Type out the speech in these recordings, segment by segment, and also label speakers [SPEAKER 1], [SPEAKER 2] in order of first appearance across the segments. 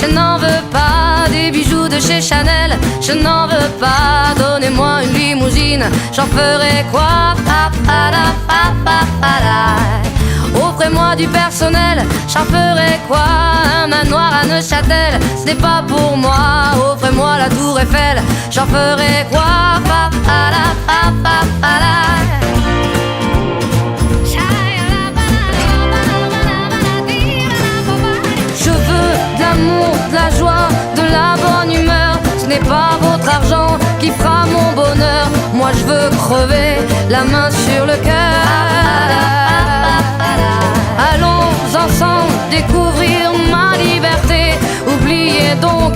[SPEAKER 1] Je n'en veux pas des bijoux de chez Chanel, je n'en veux pas. Donnez-moi une limousine, j'en ferai quoi? Offrez-moi du personnel, j'en ferai quoi? Un manoir à Neuchâtel, ce n'est pas pour moi. Offrez-moi la tour Eiffel, j'en ferai quoi? Je veux de l'amour, de la joie, de la bonne humeur. Ce n'est pas votre argent qui fera mon bonheur. Moi je veux crever, la main sur le cœur. Allons ensemble découvrir ma liberté. Oubliez donc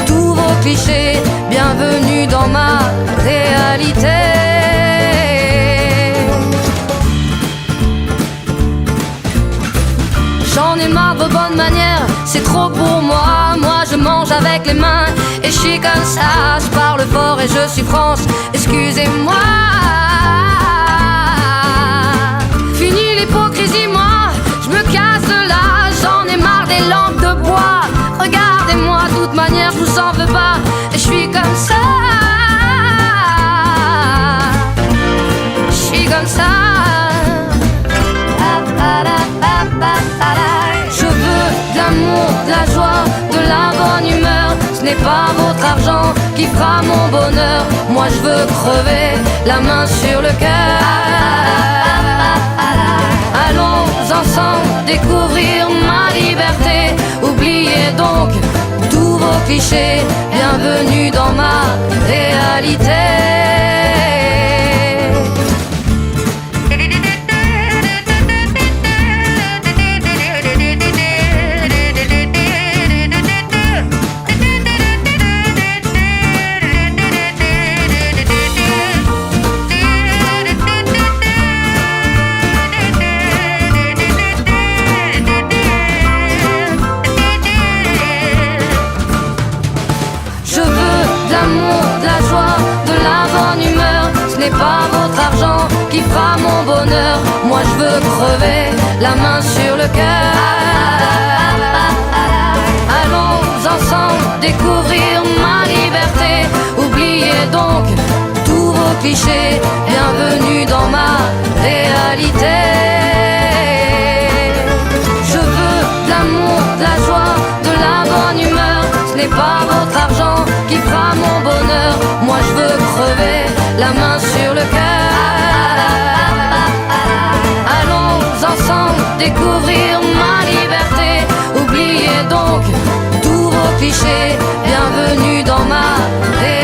[SPEAKER 1] tous vos clichés. Bienvenue dans ma réalité. J'en ai marre de vos bonnes manières, c'est trop pour moi. Moi je mange avec les mains et je suis comme ça. Je parle fort et je suis France, excusez-moi. Fini l'hypocrisie, moi je me casse de là. J'en ai marre des lampes de bois. Regardez-moi, de toute manière je vous en veux pas. Et je suis comme ça. Je suis comme ça. Je veux de l'amour, de la joie, de la bonne humeur. Ce n'est pas votre argent qui fera mon bonheur. Moi je veux crever, la main sur le cœur. Allons ensemble découvrir ma liberté. Oubliez donc tous vos clichés. Bienvenue dans ma réalité. Ce n'est pas votre argent qui fera mon bonheur. Moi je veux crever, la main sur le cœur. Allons ensemble découvrir ma liberté. Oubliez donc tous vos clichés. Bienvenue dans ma réalité. Je veux de l'amour, de la joie, de la bonne humeur. Ce n'est pas votre argent qui fera mon bonheur. Moi je veux crever, la main sur le cœur. Allons ensemble découvrir ma liberté. Oubliez donc tous vos clichés. Bienvenue dans ma réalité.